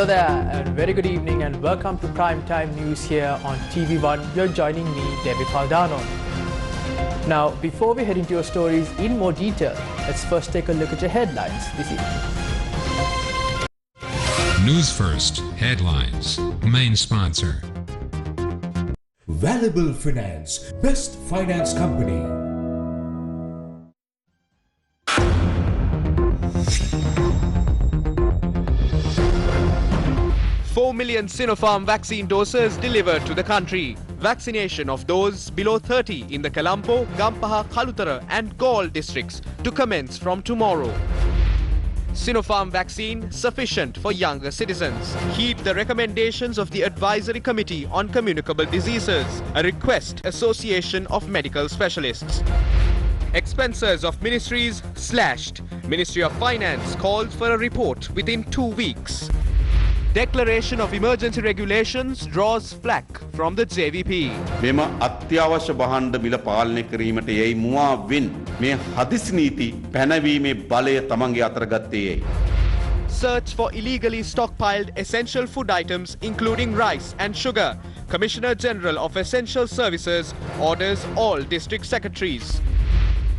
Hello there, and very good evening, and welcome to Primetime News here on TV1. You're joining me, David Faldano. Now, before we head into your stories in more detail, let's first take a look at your headlines this evening. News First headlines. Main sponsor. Valuable Finance, best finance company. Four million Sinopharm vaccine doses delivered to the country. Vaccination of those below 30 in the Colombo, Gampaha, Kalutara and Galle districts to commence from tomorrow. Sinopharm vaccine sufficient for younger citizens. Heed the recommendations of the Advisory Committee on Communicable Diseases, a request Association of Medical Specialists. Expenses of ministries slashed. Ministry of Finance called for a report within 2 weeks. Declaration of emergency regulations draws flack from the JVP. මෙම අත්‍යවශ්‍ය භාණ්ඩ මිල පාලනය කිරීමට යයි මුවාවෙන් මේ හදිසි නීති පැනවීමේ බලය තමන්ගේ අතර ගත්තේයි. Search for illegally stockpiled essential food items including rice and sugar. Commissioner General of Essential Services orders all district secretaries.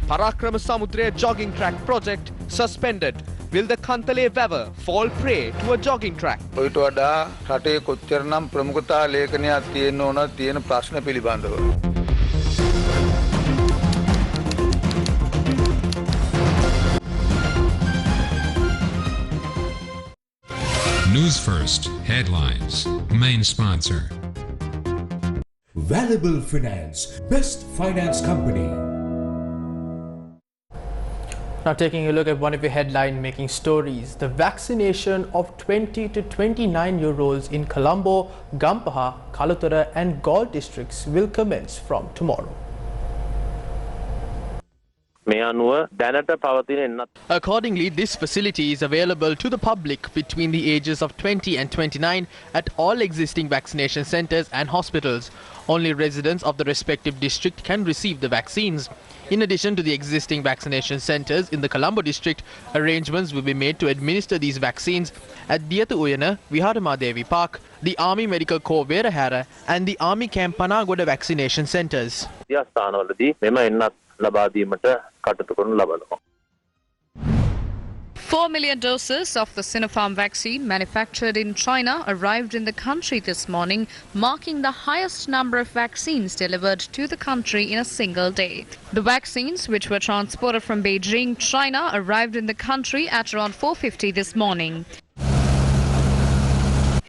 Parakrama Samudra jogging track project suspended. Will the Kantale Wever fall prey to a jogging track? ඔයිට වඩා රටේ කොච්චරනම් ප්‍රමුඛතා ලේඛනයක් තියෙන්න ඕන තියෙන ප්‍රශ්න පිළිබඳව. News First headlines. Main sponsor. Valuable Finance, best finance company. Now taking a look at one of your headline-making stories, the vaccination of 20 to 29-year-olds in Colombo, Gampaha, Kalutara and Galle districts will commence from tomorrow. Accordingly, this facility is available to the public between the ages of 20 and 29 at all existing vaccination centres and hospitals. Only residents of the respective district can receive the vaccines. In addition to the existing vaccination centres in the Colombo district, arrangements will be made to administer these vaccines at Diyatha Uyana, Viharamadevi Park, the Army Medical Corps Werahara and the Army Camp Panagoda vaccination centres. 4 million doses of the Sinopharm vaccine manufactured in China arrived in the country this morning, marking the highest number of vaccines delivered to the country in a single day. The vaccines, which were transported from Beijing, China, arrived in the country at around 4:50 this morning.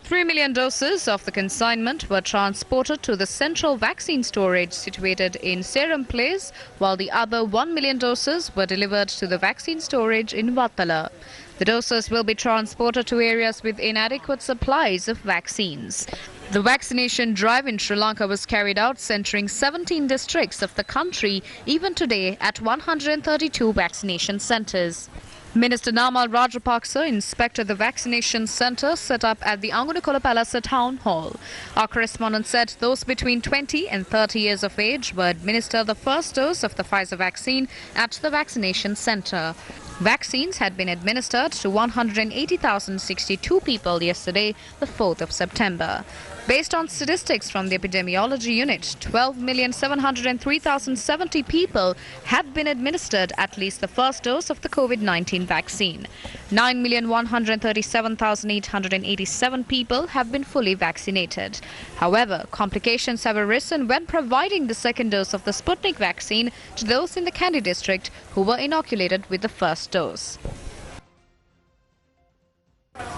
3 million doses of the consignment were transported to the central vaccine storage situated in Serum Place, while the other 1 million doses were delivered to the vaccine storage in Vattala. The doses will be transported to areas with inadequate supplies of vaccines. The vaccination drive in Sri Lanka was carried out centering 17 districts of the country, even today at 132 vaccination centres. Minister Namal Rajapaksa inspected the vaccination centre set up at the Angunikula Palasa Town Hall. Our correspondent said those between 20 and 30 years of age were administered the first dose of the Pfizer vaccine at the vaccination centre. Vaccines had been administered to 180,062 people yesterday, the 4th of September. Based on statistics from the epidemiology unit, 12,703,070 people have been administered at least the first dose of the COVID-19 vaccine. 9,137,887 people have been fully vaccinated. However, complications have arisen when providing the second dose of the Sputnik vaccine to those in the Kandy district who were inoculated with the first dose.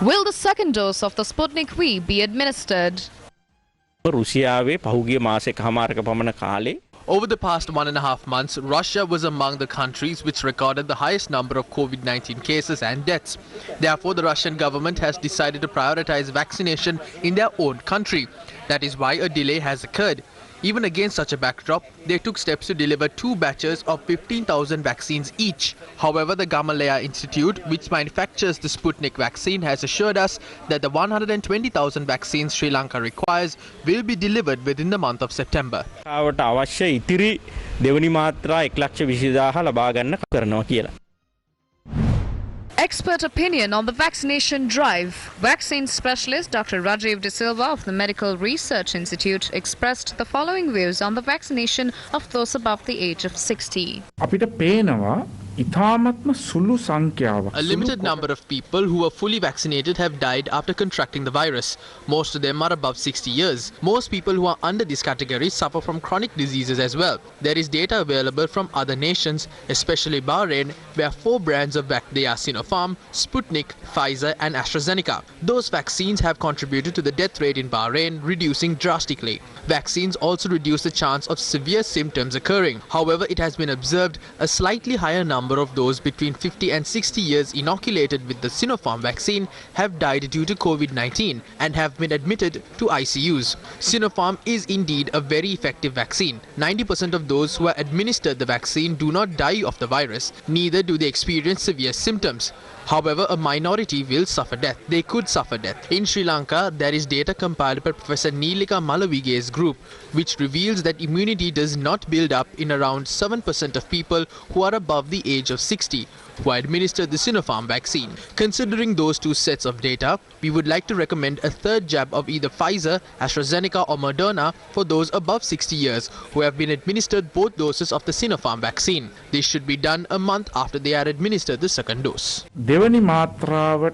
Will the second dose of the Sputnik V be administered? Over the past 1.5 months, Russia was among the countries which recorded the highest number of COVID-19 cases and deaths. Therefore, the Russian government has decided to prioritize vaccination in their own country. That is why a delay has occurred. Even against such a backdrop, they took steps to deliver 2 batches of 15,000 vaccines each. However, the Gamaleya Institute, which manufactures the Sputnik vaccine, has assured us that the 120,000 vaccines Sri Lanka requires will be delivered within the month of September. Expert opinion on the vaccination drive. Vaccine specialist Dr. Rajiv De Silva of the Medical Research Institute expressed the following views on the vaccination of those above the age of 60. අපිට පේනවා ඉතාමත්ම සුළු සංඛ්‍යාවක්. A limited number of people who are fully vaccinated have died after contracting the virus. Most of them are above 60 years. Most people who are under this category suffer from chronic diseases as well. There is data available from other nations, especially Bahrain, where 4 brands of they are Sinopharm, Sputnik, Pfizer and AstraZeneca. Those vaccines have contributed to the death rate in Bahrain reducing drastically. Vaccines also reduce the chance of severe symptoms occurring. However, it has been observed a slightly higher number of those between 50 and 60 years inoculated with the Sinopharm vaccine have died due to COVID-19 and have been admitted to ICUs. Sinopharm is indeed a very effective vaccine. 90% of those who are administered the vaccine do not die of the virus, neither do they experience severe symptoms. However, a minority will suffer death. They could suffer death. In Sri Lanka, there is data compiled by Professor Neelika Malavige's group, which reveals that immunity does not build up in around 7% of people who are above the age of 60, who are administered the Sinopharm vaccine. Considering those two sets of data, we would like to recommend a third jab of either Pfizer, AstraZeneca or Moderna for those above 60 years who have been administered both doses of the Sinopharm vaccine. This should be done a month after they are administered the second dose. දෙවනි මාත්‍රාව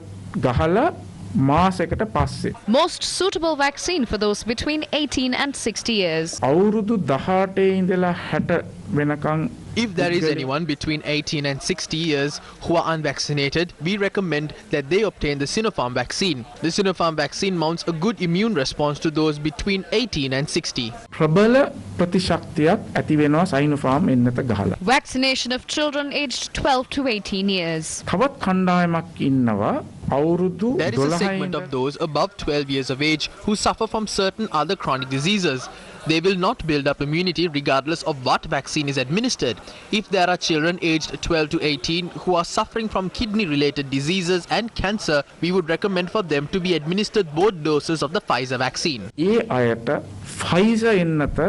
ගහලා මාසයකට පස්සේ. Most suitable vaccine for those between 18 and 60 years. අවුරුදු 18 ඉඳලා 60 වෙනකන්. If there is anyone between 18 and 60 years who are unvaccinated, we recommend that they obtain the Sinopharm vaccine. The Sinopharm vaccine mounts a good immune response to those between 18 and 60. ප්‍රබල ප්‍රතිශක්තියක් ඇති වෙනවා Sinopharm එන්නත ගහලා. Vaccination of children aged 12 to 18 years. තවත් කණ්ඩායමක් ඉන්නවා අවුරුදු 12 There is a segment of those above 12 years of age who suffer from certain other chronic diseases. They will not build up immunity regardless of what vaccine is administered. If there are children aged 12 to 18 who are suffering from kidney-related diseases and cancer, we would recommend for them to be administered both doses of the Pfizer vaccine. ඒ අයට Pfizer එන්නත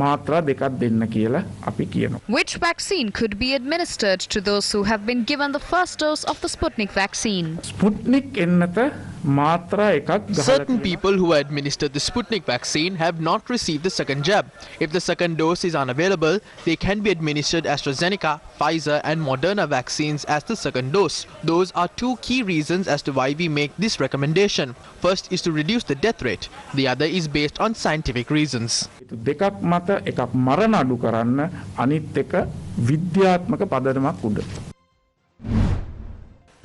මාත්‍රා දෙකක් දෙන්න කියලා අපි කියනවා. Which vaccine could be administered to those who have been given the first dose of the Sputnik vaccine? Sputnik එන්නත මාත්‍රා එකක් ගහලා. Certain people who are administered the Sputnik vaccine have not received the second jab. If the second dose is unavailable, they can be administered AstraZeneca, Pfizer and Moderna vaccines as the second dose. Those are two key reasons as to why we make this recommendation. First is to reduce the death rate. The other is based on scientific reasons. දෙකක් මත එකක් මරණ අඩු කරන්න අනිත් එක විද්‍යාත්මක පදනමක් උඩ.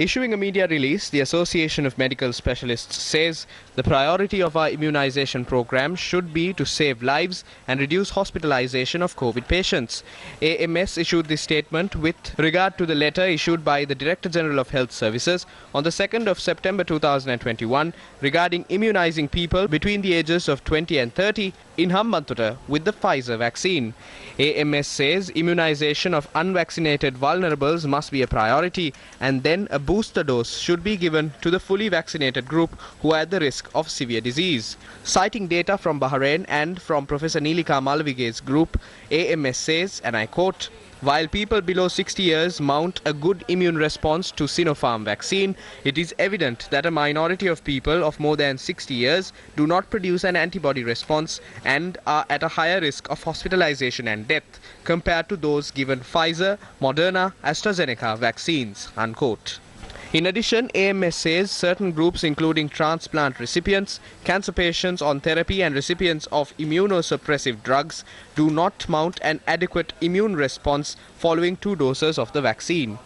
Issuing a media release, the Association of Medical Specialists says the priority of our immunization program should be to save lives and reduce hospitalization of COVID patients. AMS issued this statement with regard to the letter issued by the Director General of Health Services on the 2nd of September 2021 regarding immunizing people between the ages of 20 and 30 in Hambantota with the Pfizer vaccine. AMS says immunization of unvaccinated vulnerables must be a priority, and then a booster dose should be given to the fully vaccinated group who are at the risk of severe disease. Citing data from Bahrain and from Professor Neelika Malavige's group, AMS says, and I quote, "While people below 60 years mount a good immune response to Sinopharm vaccine, it is evident that a minority of people of more than 60 years do not produce an antibody response and are at a higher risk of hospitalization and death compared to those given Pfizer, Moderna, AstraZeneca vaccines." Unquote. In addition, AMS says certain groups including transplant recipients, cancer patients on therapy and recipients of immunosuppressive drugs do not mount an adequate immune response following 2 doses of the vaccine.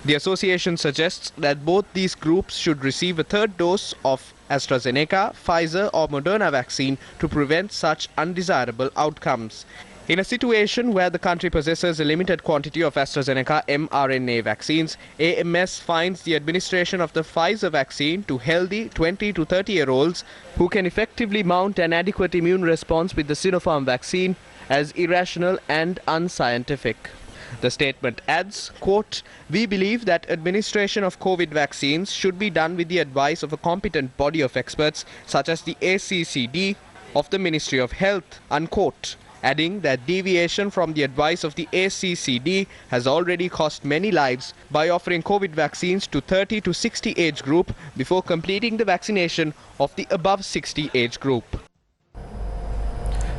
The association suggests that both these groups should receive a 3rd dose of AstraZeneca, Pfizer or Moderna vaccine to prevent such undesirable outcomes. In a situation where the country possesses a limited quantity of AstraZeneca mRNA vaccines, AMS finds the administration of the Pfizer vaccine to healthy 20 to 30-year-olds who can effectively mount an adequate immune response with the Sinopharm vaccine as irrational and unscientific. The statement adds, quote, "We believe that administration of COVID vaccines should be done with the advice of a competent body of experts such as the ACCD of the Ministry of Health," unquote. adding that deviation from the advice of the ACCD has already cost many lives by offering COVID vaccines to 30 to 60 age group before completing the vaccination of the above 60 age group.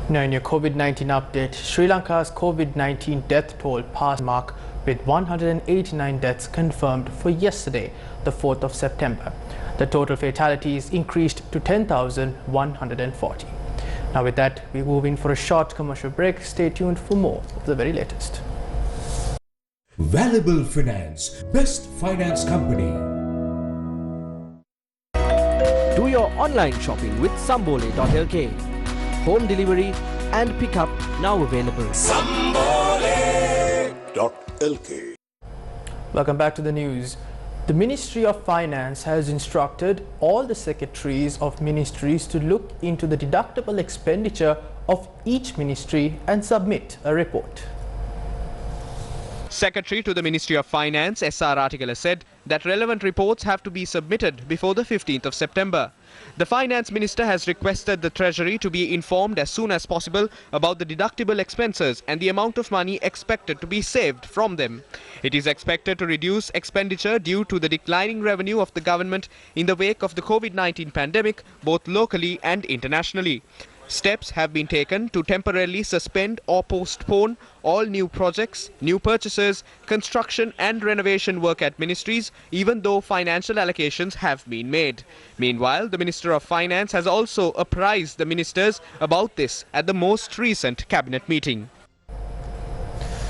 Now in your COVID-19 update, Sri Lanka's COVID-19 death toll passed mark with 189 deaths confirmed for yesterday, the 4th of September. The total fatalities increased to 10,140. Now with that, we move in for a short commercial break. Stay tuned for more of the very latest. Valuable Finance, best finance company. Do your online shopping with Sambole.lk. Home delivery and pickup now available. Sambole.lk. Welcome back to the news. The Ministry of Finance has instructed all the secretaries of ministries to look into the deductible expenditure of each ministry and submit a report. Secretary to the Ministry of Finance, S.R. Artikala, said that relevant reports have to be submitted before the 15th of September. The Finance Minister has requested the Treasury to be informed as soon as possible about the deductible expenses and the amount of money expected to be saved from them. It is expected to reduce expenditure due to the declining revenue of the government in the wake of the COVID-19 pandemic, both locally and internationally. Steps have been taken to temporarily suspend or postpone all new projects, new purchases, construction and renovation work at ministries, even though financial allocations have been made. Meanwhile, the Minister of Finance has also apprised the ministers about this at the most recent cabinet meeting.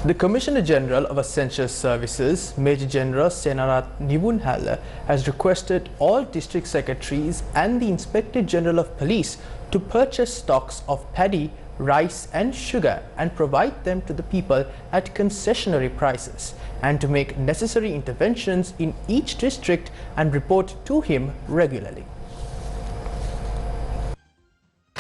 The Commissioner General of Essential Services, Major General Senarat Nivunhalla, has requested all district secretaries and the Inspector General of Police to purchase stocks of paddy, rice and sugar and provide them to the people at concessionary prices, and to make necessary interventions in each district and report to him regularly.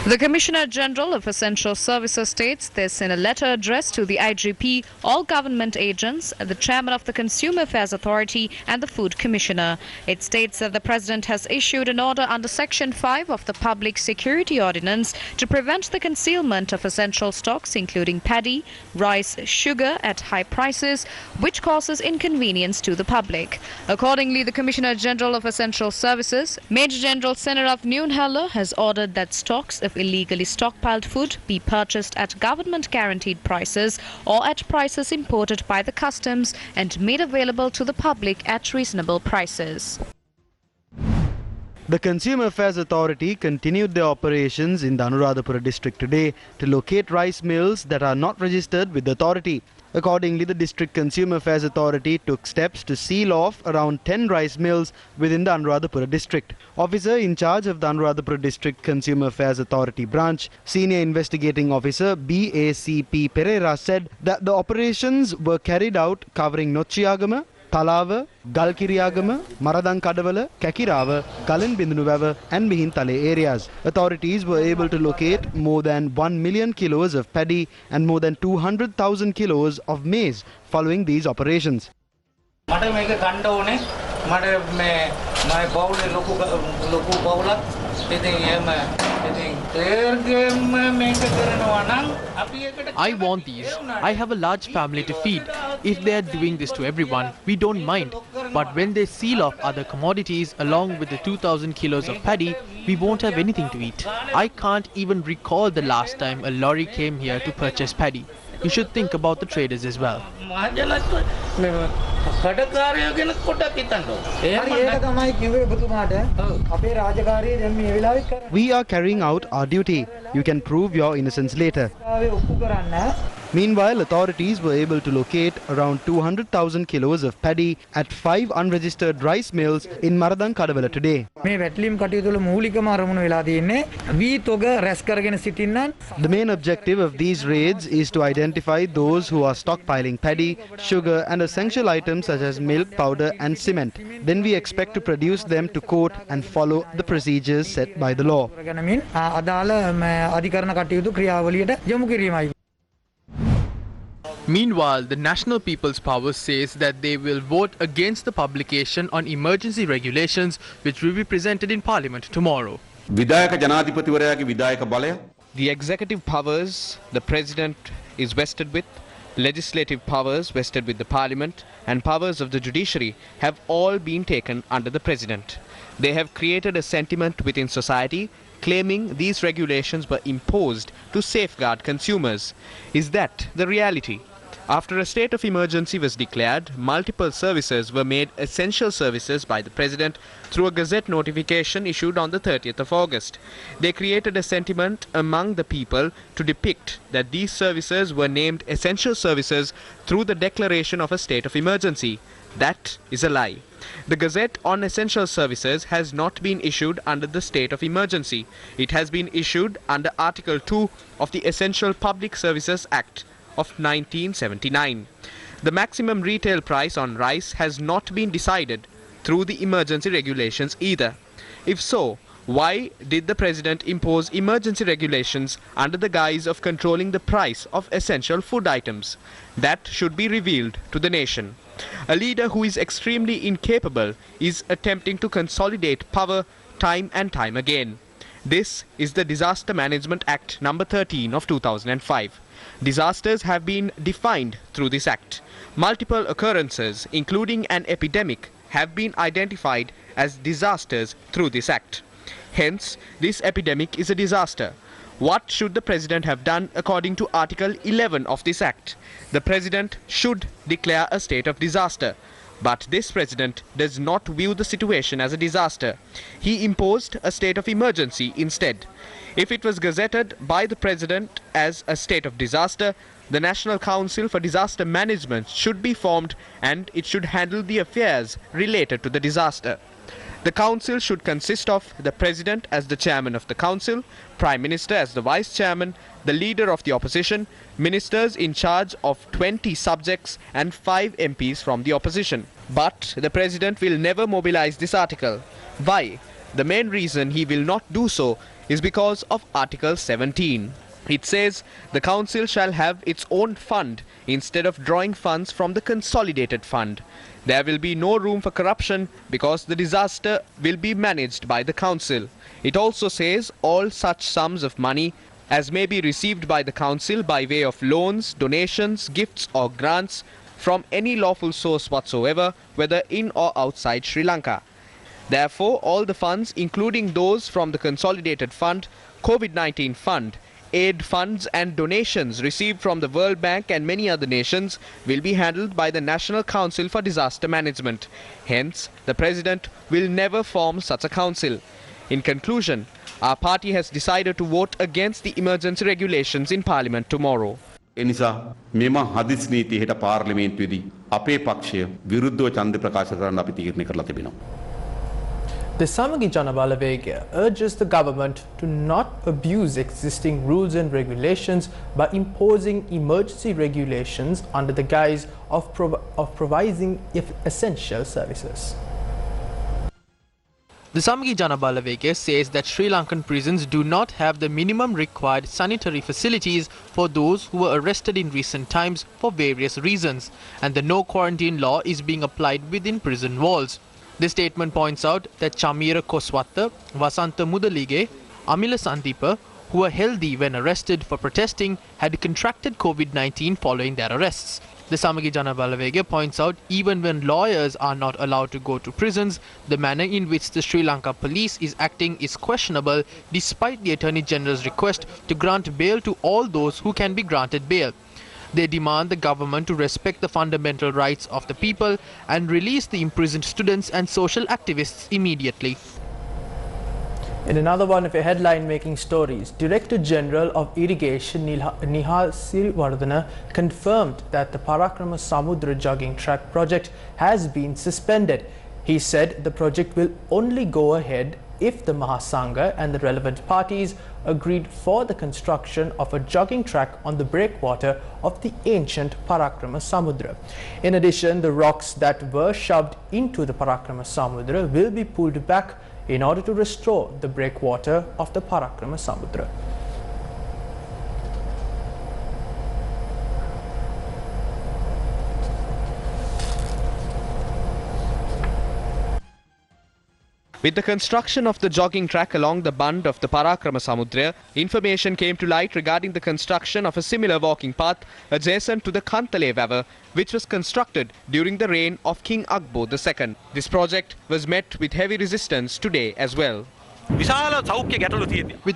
The Commissioner General of Essential Services states this in a letter addressed to the IGP, all government agents, the Chairman of the Consumer Affairs Authority and the Food Commissioner. It states that the President has issued an order under Section 5 of the Public Security Ordinance to prevent the concealment of essential stocks including paddy, rice, sugar at high prices, which causes inconvenience to the public. Accordingly, the Commissioner General of Essential Services, Major General Senarat Nivunhalla, has ordered that stocks of illegally stockpiled food be purchased at government guaranteed prices or at prices imported by the customs and made available to the public at reasonable prices. The Consumer Affairs Authority continued their operations in the Anuradhapura district today to locate rice mills that are not registered with the authority. Accordingly, the District Consumer Affairs Authority took steps to seal off around 10 rice mills within the Anuradhapura district. Officer in charge of the Anuradhapura District Consumer Affairs Authority branch, Senior Investigating Officer BACP Pereira, said that the operations were carried out covering Nochiyagama, Talawa, Galkiriyagama, Maradan Kadavala, Kakirawa, Kalin Bindunuwava and Mihintale areas. Authorities were able to locate more than 1 million kilos of paddy and more than 200,000 kilos of maize following these operations. I want these. I have a large family to feed. If they are doing this to everyone, we don't mind. But when they seal off other commodities along with the 2,000 kilos of paddy, we won't have anything to eat. I can't even recall the last time a lorry came here to purchase paddy. You should think about the traders as well. We are carrying out our duty. You can prove your innocence later. Meanwhile, authorities were able to locate around 200,000 kilos of paddy at 5 unregistered rice mills in Maradan Kadavala today. The main objective of these raids is to identify those who are stockpiling paddy, sugar and essential items such as milk, powder and cement. Then we expect to produce them to court and follow the procedures set by the law. Meanwhile, the National People's Power says that they will vote against the publication on emergency regulations which will be presented in Parliament tomorrow. විධායක ජනාධිපතිවරයාගේ විධායක බලය the executive powers the president is vested with, legislative powers vested with the parliament, and powers of the judiciary have all been taken under the president. They have created a sentiment within society claiming these regulations were imposed to safeguard consumers. Is that the reality? After a state of emergency was declared, multiple services were made essential services by the President through a Gazette notification issued on the 30th of August. They created a sentiment among the people to depict that these services were named essential services through the declaration of a state of emergency. That is a lie. The Gazette on Essential Services has not been issued under the state of emergency. It has been issued under Article 2 of the Essential Public Services Act of 1979. The maximum retail price on rice has not been decided through the emergency regulations either. If so, why did the President impose emergency regulations under the guise of controlling the price of essential food items? That should be revealed to the nation. A leader who is extremely incapable is attempting to consolidate power time and time again. This is the Disaster Management Act number 13 of 2005. Disasters have been defined through this act. Multiple occurrences, including an epidemic, have been identified as disasters through this act. Hence, this epidemic is a disaster. What should the President have done according to Article 11 of this act? The President should declare a state of disaster. But this President does not view the situation as a disaster. He imposed a state of emergency instead. If it was gazetted by the President as a state of disaster, the National Council for Disaster Management should be formed and it should handle the affairs related to the disaster. The Council should consist of the President as the Chairman of the Council, Prime Minister as the Vice Chairman, the Leader of the Opposition, Ministers in charge of 20 subjects and 5 MPs from the opposition. But the President will never mobilize this article. Why? The main reason he will not do so is because of Article 17. It says the Council shall have its own fund instead of drawing funds from the consolidated fund. There will be no room for corruption because the disaster will be managed by the Council. It also says all such sums of money as may be received by the Council by way of loans, donations, gifts or grants from any lawful source whatsoever, whether in or outside Sri Lanka. Therefore, all the funds, including those from the Consolidated Fund, COVID-19 Fund, aid funds and donations received from the World Bank and many other nations will be handled by the National Council for Disaster Management. Hence, the President will never form such a council. In conclusion, our party has decided to vote against the emergency regulations in Parliament tomorrow. එනිසා මෙම හදිස් නීති හෙට පාර්ලිමේන්තුවේදී අපේ පක්ෂය විරුද්ධව ඡන්ද ප්‍රකාශ කරන්න අපි තීරණය කරලා තිබෙනවා. The Samagi Jana Balavegya urges the government to not abuse existing rules and regulations by imposing emergency regulations under the guise of providing essential services. The Samagi Jana Balavegya says that Sri Lankan prisons do not have the minimum required sanitary facilities for those who were arrested in recent times for various reasons, and the no quarantine law is being applied within prison walls. The statement points out that Chamira Koswatta, Vasanta Mudalige, Amila Sandeepa, who were healthy when arrested for protesting, had contracted COVID-19 following their arrests. The Samagi Jana Balavegya points out even when lawyers are not allowed to go to prisons, the manner in which the Sri Lanka police is acting is questionable despite the Attorney General's request to grant bail to all those who can be granted bail. They demand the government to respect the fundamental rights of the people and release the imprisoned students and social activists immediately. In another one of your headline-making stories, Director General of Irrigation Nihal Siriwardana confirmed that the Parakrama Samudra jogging track project has been suspended. He said the project will only go ahead if the Mahasangha and the relevant parties agreed for the construction of a jogging track on the breakwater of the ancient Parakrama Samudra. In addition, the rocks that were shoved into the Parakrama Samudra will be pulled back in order to restore the breakwater of the Parakrama Samudra. With the construction of the jogging track along the bund of the Parakrama Samudra, information came to light regarding the construction of a similar walking path adjacent to the Kantale River, which was constructed during the reign of King Akbar II. This project was met with heavy resistance today as well. With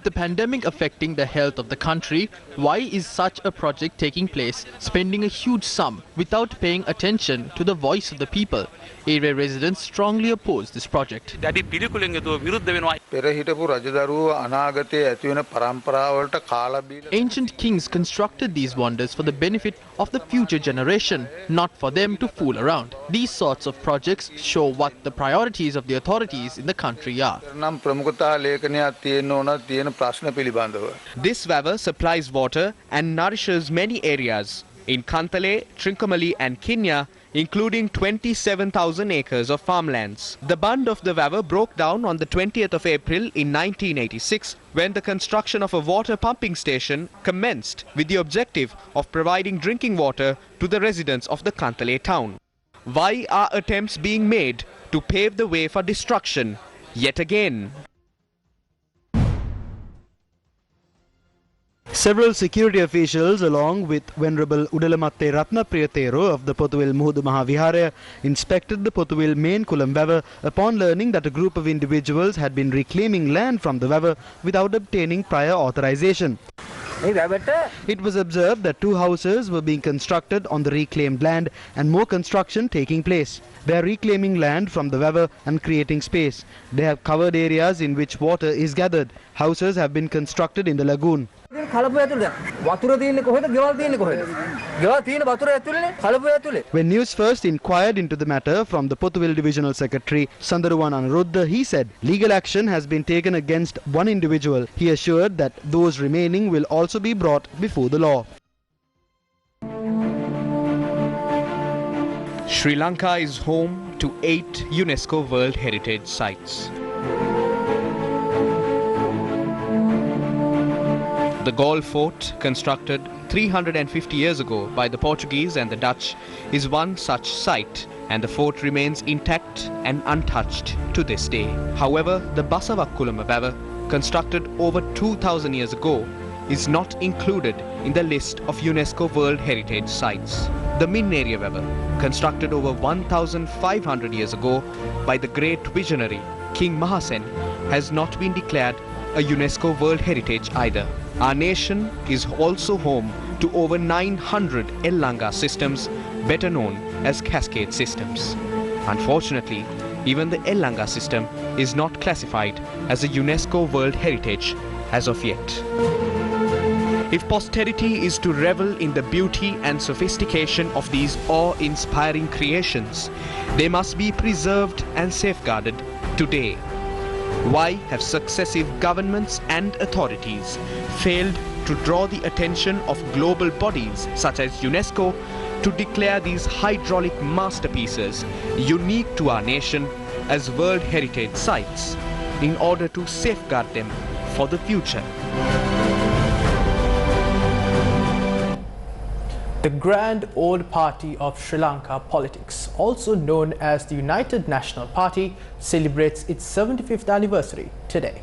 the pandemic affecting the health of the country, why is such a project taking place, spending a huge sum without paying attention to the voice of the people? Area residents strongly oppose this project. Ancient kings constructed these wonders for the benefit of the future generation, not for them to fool around. These sorts of projects show what the priorities of the authorities in the country are. This river supplies water and nourishes many areas in Kantale, Trincomalee and Kinya, including 27,000 acres of farmlands. The bund of the river broke down on the 20th of April in 1986 when the construction of a water pumping station commenced with the objective of providing drinking water to the residents of the Kantale town. Why are attempts being made to pave the way for destruction yet again? Several security officials, along with Venerable Udalamatte Ratnapriyatero of the Pothuwil Muhudu Mahavihara, inspected the Pothuwil main Kulam River upon learning that a group of individuals had been reclaiming land from the river without obtaining prior authorization. It was observed that 2 houses were being constructed on the reclaimed land and more construction taking place. They are reclaiming land from the river and creating space. They have covered areas in which water is gathered. Houses have been constructed in the lagoon. When Newsfirst inquired into the matter from the Pothuwil Divisional Secretary Sandaruwan Anuruddha, he said legal action has been taken against one individual. He assured that those remaining will also be brought before the law. Sri Lanka is home to 8 UNESCO World Heritage Sites. The Galle Fort, constructed 350 years ago by the Portuguese and the Dutch, is one such site, and the fort remains intact and untouched to this day. However, the Basavakkulama River, constructed over 2,000 years ago, is not included in the list of UNESCO World Heritage Sites. The Minneria River, constructed over 1,500 years ago by the great visionary King Mahasen, has not been declared a UNESCO World Heritage either. Our nation is also home to over 900 Lanka systems, better known as cascade systems. Unfortunately, even the Lanka system is not classified as a UNESCO World Heritage as of yet. If posterity is to revel in the beauty and sophistication of these awe-inspiring creations, they must be preserved and safeguarded today. Why have successive governments and authorities failed to draw the attention of global bodies such as UNESCO to declare these hydraulic masterpieces unique to our nation as World Heritage Sites in order to safeguard them for the future? The Grand Old Party of Sri Lanka politics, also known as the United National Party, celebrates its 75th anniversary today.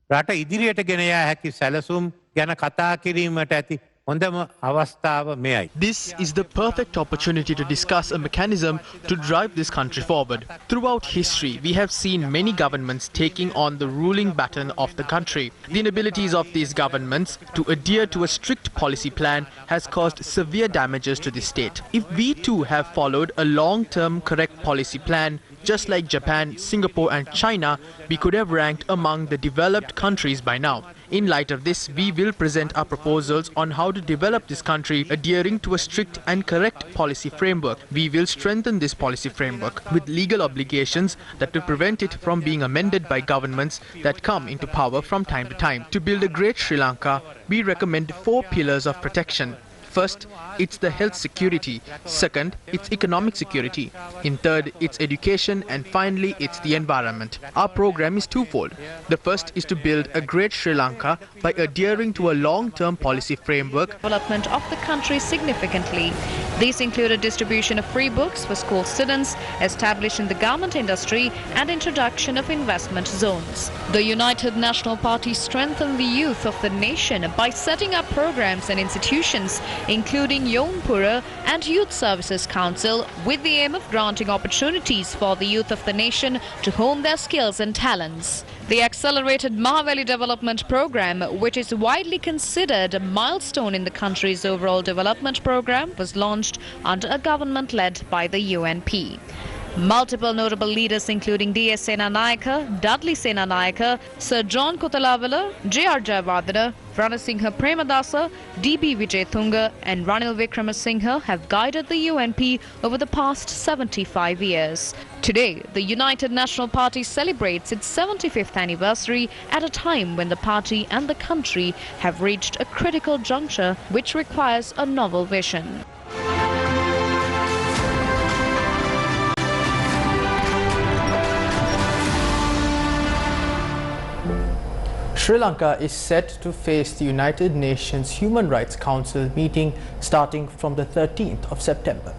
රට ඉදිරියට ගෙන යා හැකි සැලසුම් ගැන කතා කිරීමට ඇති හොඳම අවස්ථාව මෙයයි. This is the perfect opportunity to discuss a mechanism to drive this country forward. Throughout history, we have seen many governments taking on the ruling baton of the country. The inabilities of these governments to adhere to a strict policy plan has caused severe damages to the state. If we too have followed a long-term correct policy plan, just like Japan, Singapore and China, we could have ranked among the developed countries by now. In light of this, we will present our proposals on how to develop this country adhering to a strict and correct policy framework. We will strengthen this policy framework with legal obligations that will prevent it from being amended by governments that come into power from time to time. To build a great Sri Lanka, we recommend 4 pillars of protection. First, it's the health security. Second, it's economic security. In third, it's education. And finally, it's the environment. Our program is twofold. The first is to build a great Sri Lanka by adhering to a long-term policy framework. Development of the country significantly. These included distribution of free books for school students, establishing the garment industry, and introduction of investment zones. The United National Party strengthened the youth of the nation by setting up programs and institutions, including Yaunpura and Youth Services Council, with the aim of granting opportunities for the youth of the nation to hone their skills and talents. The accelerated Mahaveli development program, which is widely considered a milestone in the country's overall development program, was launched under a government led by the UNP. Multiple notable leaders including D.S. Senanayake, Dudley Senanayake, Sir John Kutalavala, J.R. Jayawardena, Ranasinghe Premadasa, D.B. Wijetunga and Ranil Wickramasinghe have guided the UNP over the past 75 years. Today, the United National Party celebrates its 75th anniversary at a time when the party and the country have reached a critical juncture which requires a novel vision. Sri Lanka is set to face the United Nations Human Rights Council meeting starting from the 13th of September.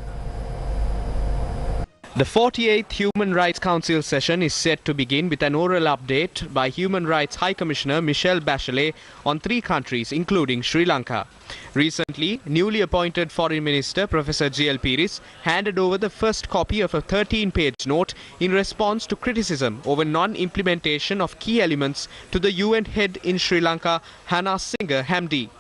The 48th Human Rights Council session is set to begin with an oral update by Human Rights High Commissioner Michelle Bachelet on 3 countries, including Sri Lanka. Recently, newly appointed Foreign Minister Professor G.L. Piris handed over the first copy of a 13-page note in response to criticism over non-implementation of key elements to the UN head in Sri Lanka, Hannah Singer Hamdi.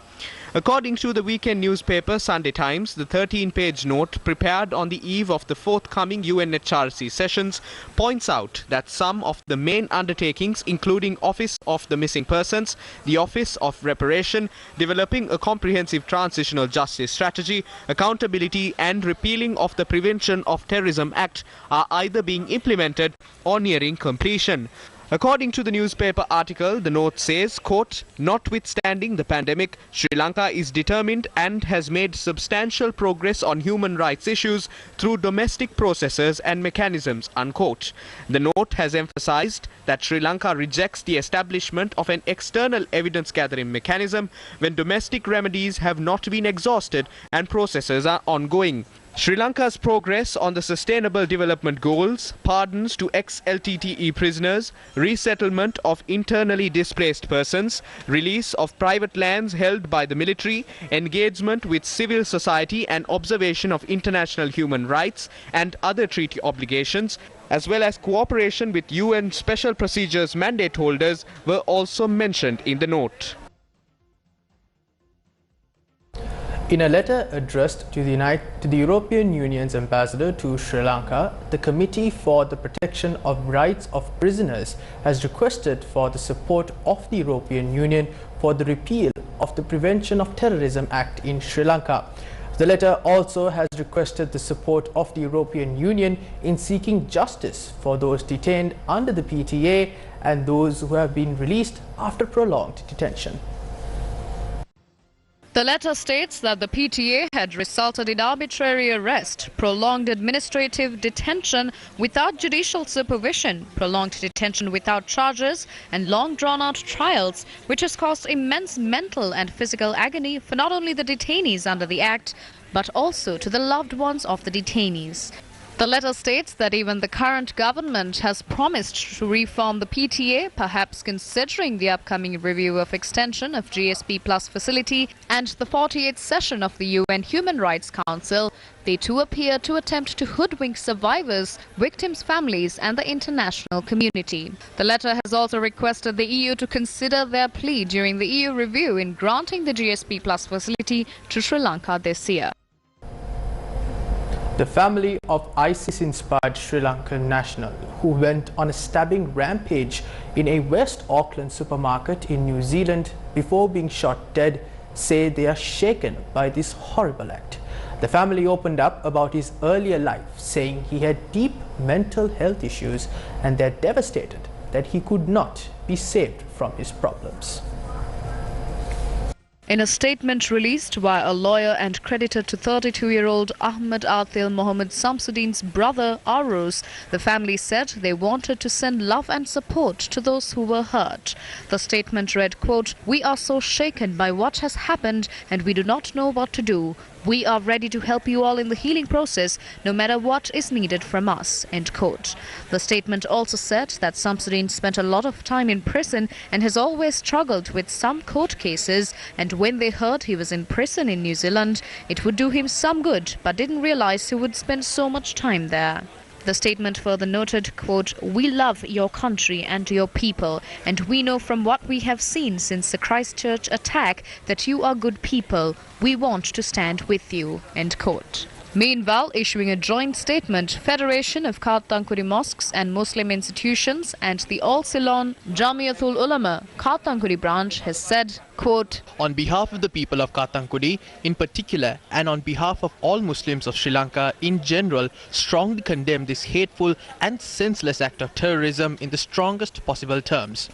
According to the weekend newspaper Sunday Times, the 13-page note prepared on the eve of the forthcoming UNHRC sessions points out that some of the main undertakings, including Office of the Missing Persons, the Office of Reparation, developing a comprehensive transitional justice strategy, accountability and repealing of the Prevention of Terrorism Act, are either being implemented or nearing completion. According to the newspaper article, the note says, quote, "Notwithstanding the pandemic, Sri Lanka is determined and has made substantial progress on human rights issues through domestic processes and mechanisms," unquote. The note has emphasized that Sri Lanka rejects the establishment of an external evidence-gathering mechanism when domestic remedies have not been exhausted and processes are ongoing. Sri Lanka's progress on the Sustainable Development Goals, pardons to ex-LTTE prisoners, resettlement of internally displaced persons, release of private lands held by the military, engagement with civil society and observation of international human rights and other treaty obligations, as well as cooperation with UN Special Procedures mandate holders were also mentioned in the note. In a letter addressed to the European Union's ambassador to Sri Lanka, the Committee for the Protection of Rights of Prisoners has requested for the support of the European Union for the repeal of the Prevention of Terrorism Act in Sri Lanka. The letter also has requested the support of the European Union in seeking justice for those detained under the PTA and those who have been released after prolonged detention. The letter states that the PTA had resulted in arbitrary arrest, prolonged administrative detention without judicial supervision, prolonged detention without charges, and long drawn-out trials, which has caused immense mental and physical agony for not only the detainees under the Act, but also to the loved ones of the detainees. The letter states that even the current government has promised to reform the PTA, perhaps considering the upcoming review of extension of GSP Plus facility and the 48th session of the UN Human Rights Council. They too appear to attempt to hoodwink survivors, victims' families and the international community. The letter has also requested the EU to consider their plea during the EU review in granting the GSP Plus facility to Sri Lanka this year. The family of ISIS-inspired Sri Lankan national who went on a stabbing rampage in a West Auckland supermarket in New Zealand before being shot dead say they are shaken by this horrible act. The family opened up about his earlier life, saying he had deep mental health issues and they're devastated that he could not be saved from his problems. In a statement released via a lawyer and credited to 32-year-old Ahmed Athil Mohammed Samsuddin's brother Aruz, the family said they wanted to send love and support to those who were hurt. The statement read, quote, "We are so shaken by what has happened and we do not know what to do. We are ready to help you all in the healing process, no matter what is needed from us," end quote. The statement also said that Samsuddin spent a lot of time in prison and has always struggled with some court cases, and when they heard he was in prison in New Zealand, it would do him some good, but didn't realize he would spend so much time there. The statement further noted, quote, "We love your country and your people, and we know from what we have seen since the Christchurch attack that you are good people. We want to stand with you," end quote. Meanwhile, issuing a joint statement, Federation of Katangkudi Mosques and Muslim Institutions and the All Ceylon Jamiatul Ulama Katangkudi branch has said, quote, "On behalf of the people of Katangkudi in particular and on behalf of all Muslims of Sri Lanka in general, strongly condemn this hateful and senseless act of terrorism in the strongest possible terms.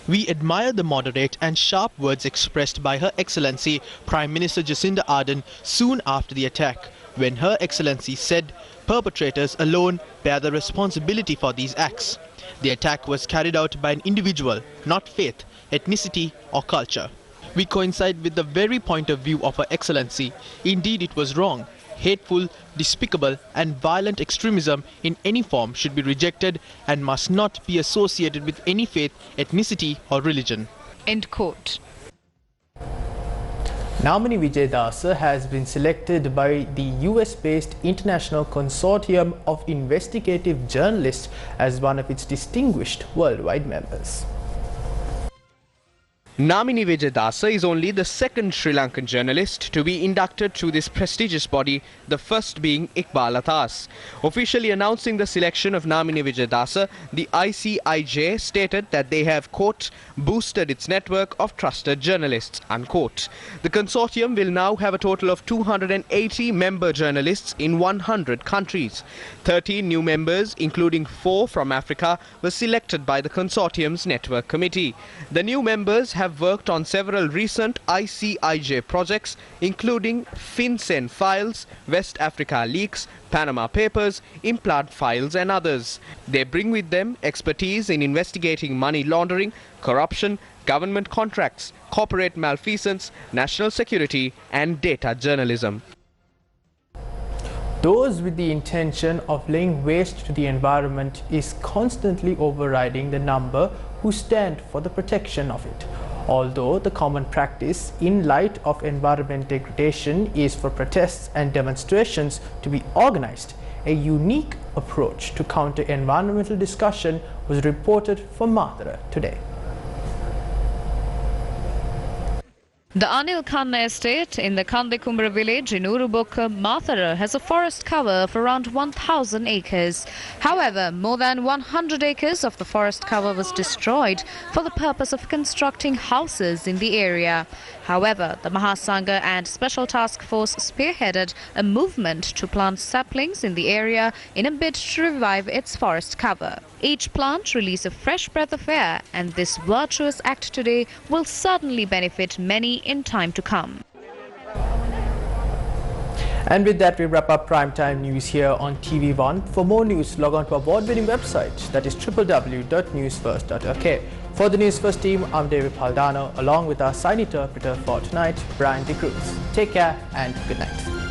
We admire the moderate and sharp words expressed by Her Excellency Prime Minister Jacinda Ardern soon after the attack, when Her Excellency said perpetrators alone bear the responsibility for these acts. The attack was carried out by an individual, not faith, ethnicity or culture. We coincide with the very point of view of Her Excellency. Indeed, it was wrong. Hateful, despicable and violent extremism in any form should be rejected and must not be associated with any faith, ethnicity or religion." End quote. Namini Vijayadasa has been selected by the US-based International Consortium of Investigative Journalists as one of its distinguished worldwide members. Namini Vijayadasa is only the second Sri Lankan journalist to be inducted to this prestigious body, the first being Iqbal Atas. Officially announcing the selection of Namini Vijayadasa, the ICIJ stated that they have, quote, "boosted its network of trusted journalists," unquote. The consortium will now have a total of 280 member journalists in 100 countries. 13 new members, including 4 from Africa, were selected by the consortium's network committee. The new members have worked on several recent ICIJ projects, including FinCEN files, West Africa leaks, Panama Papers, Implant files and others. They bring with them expertise in investigating money laundering, corruption, government contracts, corporate malfeasance, national security and data journalism. Those with the intention of laying waste to the environment is constantly overriding the number who stand for the protection of it. Although the common practice in light of environment degradation is for protests and demonstrations to be organized, a unique approach to counter environmental discussion was reported from Mathura today. The Anil Khanna estate in the Kandekumbra village in Urubukka, Mathura has a forest cover of around 1,000 acres. However, more than 100 acres of the forest cover was destroyed for the purpose of constructing houses in the area. However, the Mahasangha and Special Task Force spearheaded a movement to plant saplings in the area in a bid to revive its forest cover. Each plant releases a fresh breath of air, and this virtuous act today will certainly benefit many in time to come. And with that, we wrap up primetime news here on TV1. For more news, log on to our award-winning website, that is www.newsfirst.lk. For the News First team, I'm David Paldano, along with our sign interpreter for tonight, Brian De Cruz. Take care and good night.